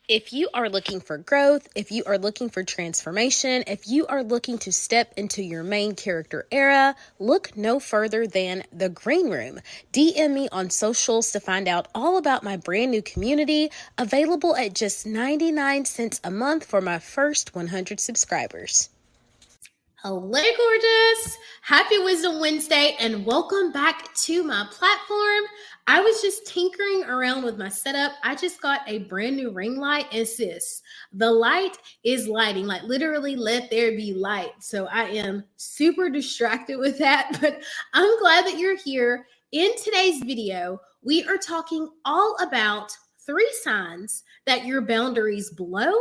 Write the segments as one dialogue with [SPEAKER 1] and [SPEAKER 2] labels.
[SPEAKER 1] If you are looking for growth, if you are looking for transformation, if you are looking to step into your main character era, look no further than the Green Room. DM me on socials to find out all about my brand new community, available at just 99 cents a month for my first 100 subscribers. Hello, gorgeous. Happy Wisdom Wednesday and welcome back to my platform. I was just tinkering around with my setup. I just got a brand new ring light and sis, the light is lighting, like literally let there be light. So I am super distracted with that, but I'm glad that you're here. In today's video, we are talking all about 3 signs that your boundaries blow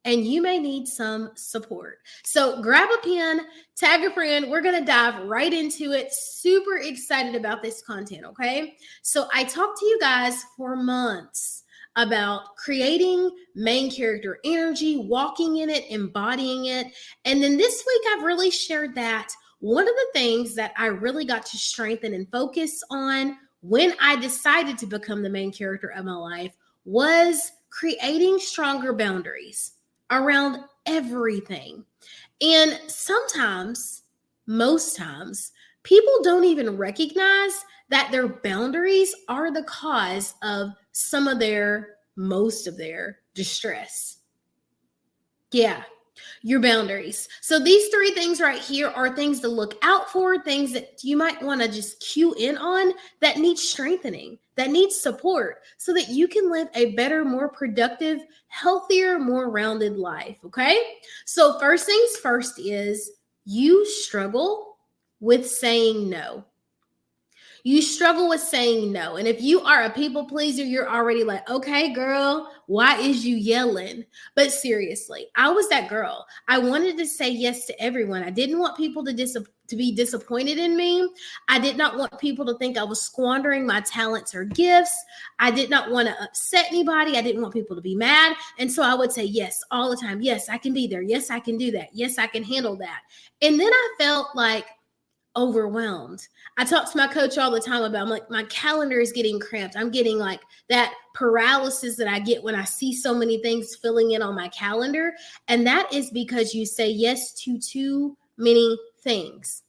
[SPEAKER 1] and you may need some support. So grab a pen, tag a friend. We're going to dive right into it. Super excited about this content, okay? So I talked to you guys for months about creating main character energy, walking in it, embodying it. And then this week, I've really shared that one of the things that I really got to strengthen and focus on when I decided to become the main character of my life was creating stronger boundaries around everything. And sometimes, most times, people don't even recognize that their boundaries are the cause of most of their distress. Yeah, your boundaries. So these 3 things right here are things to look out for, things that you might want to just cue in on that need strengthening, that need support so that you can live a better, more productive, healthier, more rounded life, okay? So first things first is you struggle with saying no. You struggle with saying no. And if you are a people pleaser, you're already like, okay, girl, why is you yelling? But seriously, I was that girl. I wanted to say yes to everyone. I didn't want people to be disappointed in me. I did not want people to think I was squandering my talents or gifts. I did not want to upset anybody. I didn't want people to be mad. And so I would say yes all the time. Yes, I can be there. Yes, I can do that. Yes, I can handle that. And then I felt like overwhelmed. I talk to my coach all the time about my calendar is getting cramped. I'm getting like that paralysis that I get when I see so many things filling in on my calendar. And that is because you say yes to too many things.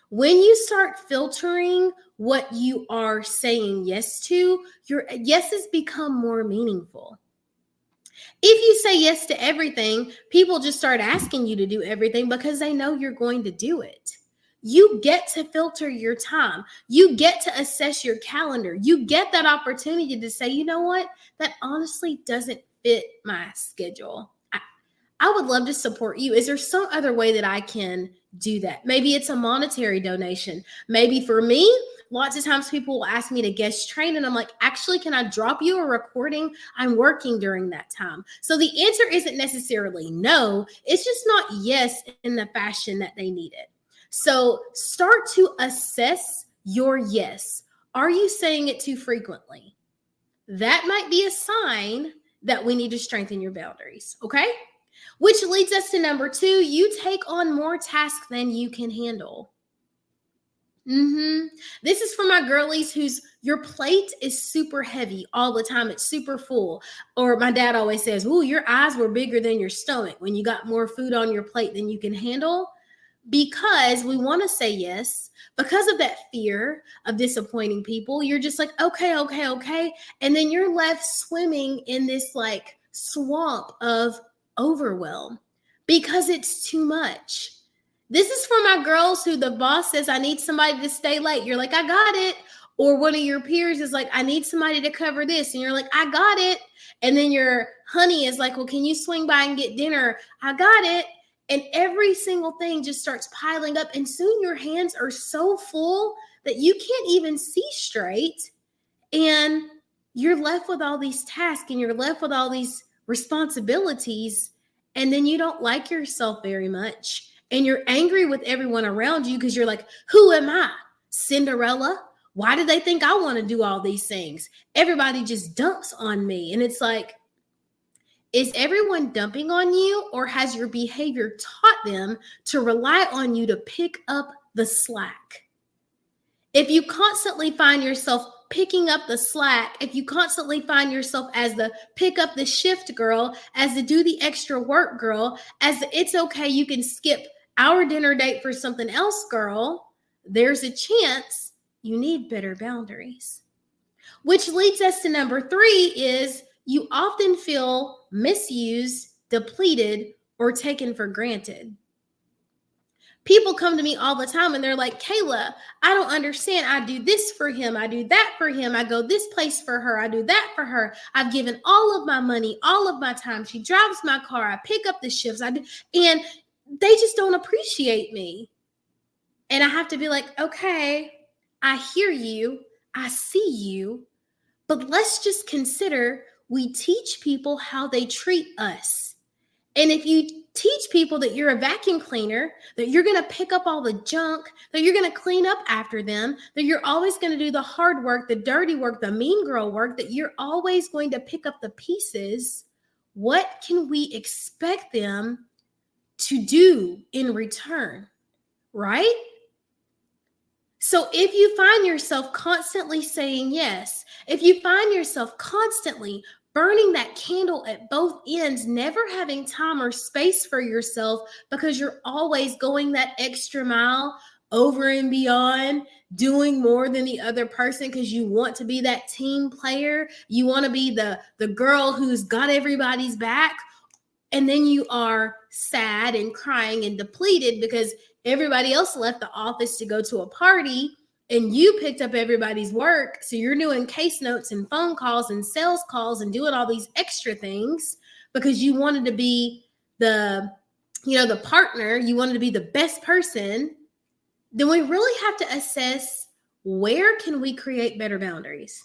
[SPEAKER 1] When you start filtering what you are saying yes to, your yeses become more meaningful. If you say yes to everything, people just start asking you to do everything because they know you're going to do it. You get to filter your time. You get to assess your calendar. You get that opportunity to say, you know what? That honestly doesn't fit my schedule. I would love to support you. Is there some other way that I can do that? Maybe it's a monetary donation. Maybe for me, lots of times people will ask me to guest train and I'm like, actually, can I drop you a recording? I'm working during that time. So the answer isn't necessarily no. It's just not yes in the fashion that they need it. So start to assess your yes. Are you saying it too frequently? That might be a sign that we need to strengthen your boundaries, okay? Which leads us to number 2, you take on more tasks than you can handle. This is for my girlies your plate is super heavy all the time. It's super full. Or my dad always says, ooh, your eyes were bigger than your stomach when you got more food on your plate than you can handle. Because we want to say yes, because of that fear of disappointing people, you're just like, okay. And then you're left swimming in this like swamp of overwhelm because it's too much. This is for my girls who the boss says, I need somebody to stay late. You're like, I got it. Or one of your peers is like, I need somebody to cover this. And you're like, I got it. And then your honey is like, well, can you swing by and get dinner? I got it. And every single thing just starts piling up. And soon your hands are so full that you can't even see straight. And you're left with all these tasks and you're left with all these responsibilities. And then you don't like yourself very much. And you're angry with everyone around you because you're like, who am I? Cinderella? Why do they think I want to do all these things? Everybody just dumps on me. And it's like, is everyone dumping on you, or has your behavior taught them to rely on you to pick up the slack? If you constantly find yourself picking up the slack, if you constantly find yourself as the pick up the shift girl, as the do the extra work girl, as the it's okay, you can skip our dinner date for something else girl, there's a chance you need better boundaries. Which leads us to number 3 is you often feel misused, depleted, or taken for granted. People come to me all the time and they're like, Kayla, I don't understand. I do this for him. I do that for him. I go this place for her. I do that for her. I've given all of my money, all of my time. She drives my car. I pick up the shifts. And they just don't appreciate me. And I have to be like, okay, I hear you. I see you. But let's just consider we teach people how they treat us. And if you teach people that you're a vacuum cleaner, that you're going to pick up all the junk, that you're going to clean up after them, that you're always going to do the hard work, the dirty work, the mean girl work, that you're always going to pick up the pieces, what can we expect them to do in return, right? So if you find yourself constantly saying yes, if you find yourself constantly burning that candle at both ends, never having time or space for yourself because you're always going that extra mile over and beyond, doing more than the other person because you want to be that team player, you want to be the girl who's got everybody's back, and then you are sad and crying and depleted because everybody else left the office to go to a party and you picked up everybody's work. So you're doing case notes and phone calls and sales calls and doing all these extra things because you wanted to be the partner, you wanted to be the best person. Then we really have to assess, where can we create better boundaries?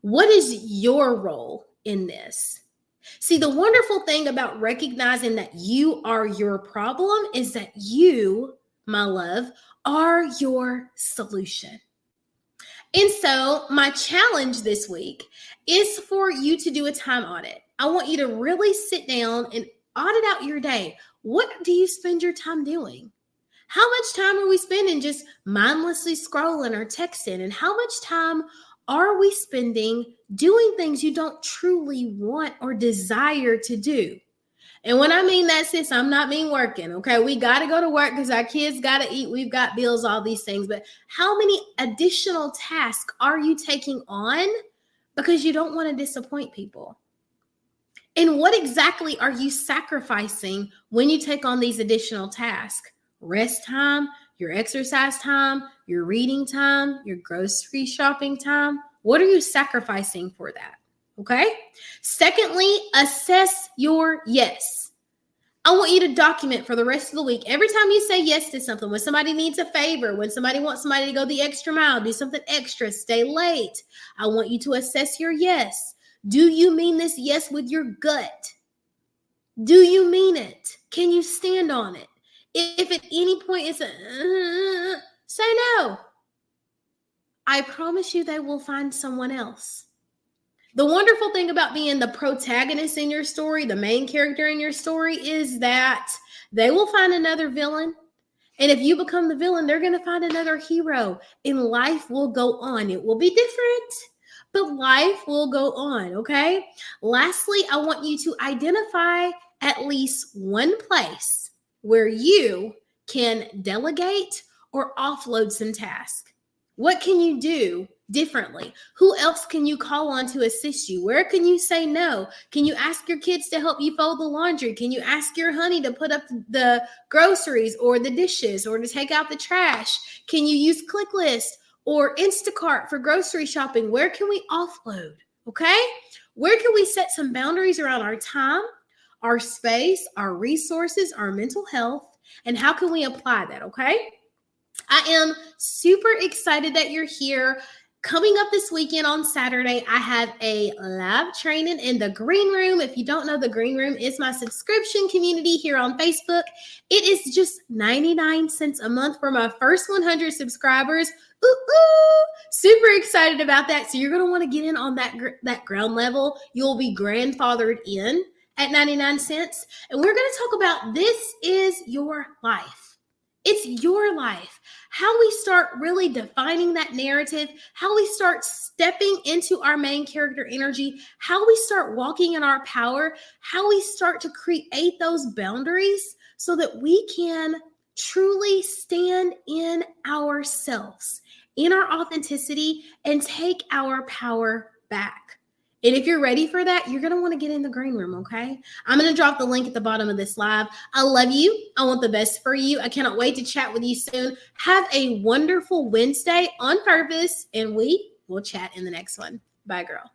[SPEAKER 1] What is your role in this? See, the wonderful thing about recognizing that you are your problem is that you, my love, are your solution. And so my challenge this week is for you to do a time audit. I want you to really sit down and audit out your day. What do you spend your time doing? How much time are we spending just mindlessly scrolling or texting? And how much time are we spending doing things you don't truly want or desire to do? And when I mean that, sis, I'm not mean working, okay? We got to go to work because our kids got to eat. We've got bills, all these things. But how many additional tasks are you taking on because you don't want to disappoint people? And what exactly are you sacrificing when you take on these additional tasks? Rest time, your exercise time, your reading time, your grocery shopping time. What are you sacrificing for that? Okay. Secondly, assess your yes. I want you to document for the rest of the week. Every time you say yes to something, when somebody needs a favor, when somebody wants somebody to go the extra mile, do something extra, stay late, I want you to assess your yes. Do you mean this yes with your gut? Do you mean it? Can you stand on it? If at any point it's say no. I promise you they will find someone else. The wonderful thing about being the protagonist in your story, the main character in your story, is that they will find another villain. And if you become the villain, they're going to find another hero. And life will go on. It will be different, but life will go on, okay? Lastly, I want you to identify at least one place where you can delegate or offload some tasks. What can you do differently? Who else can you call on to assist you? Where can you say no? Can you ask your kids to help you fold the laundry? Can you ask your honey to put up the groceries or the dishes or to take out the trash? Can you use ClickList or Instacart for grocery shopping? Where can we offload? Okay? Where can we set some boundaries around our time, our space, our resources, our mental health, and how can we apply that? Okay? I am super excited that you're here. Coming up this weekend on Saturday, I have a live training in the Green Room. If you don't know, the Green Room is my subscription community here on Facebook. It is just 99 cents a month for my first 100 subscribers. Super excited about that. So you're going to want to get in on that ground level. You'll be grandfathered in at 99 cents. And we're going to talk about this is your life. It's your life. How we start really defining that narrative, how we start stepping into our main character energy, how we start walking in our power, how we start to create those boundaries so that we can truly stand in ourselves, in our authenticity, and take our power back. And if you're ready for that, you're going to want to get in the green room, okay? I'm going to drop the link at the bottom of this live. I love you. I want the best for you. I cannot wait to chat with you soon. Have a wonderful Wednesday on purpose, and we will chat in the next one. Bye, girl.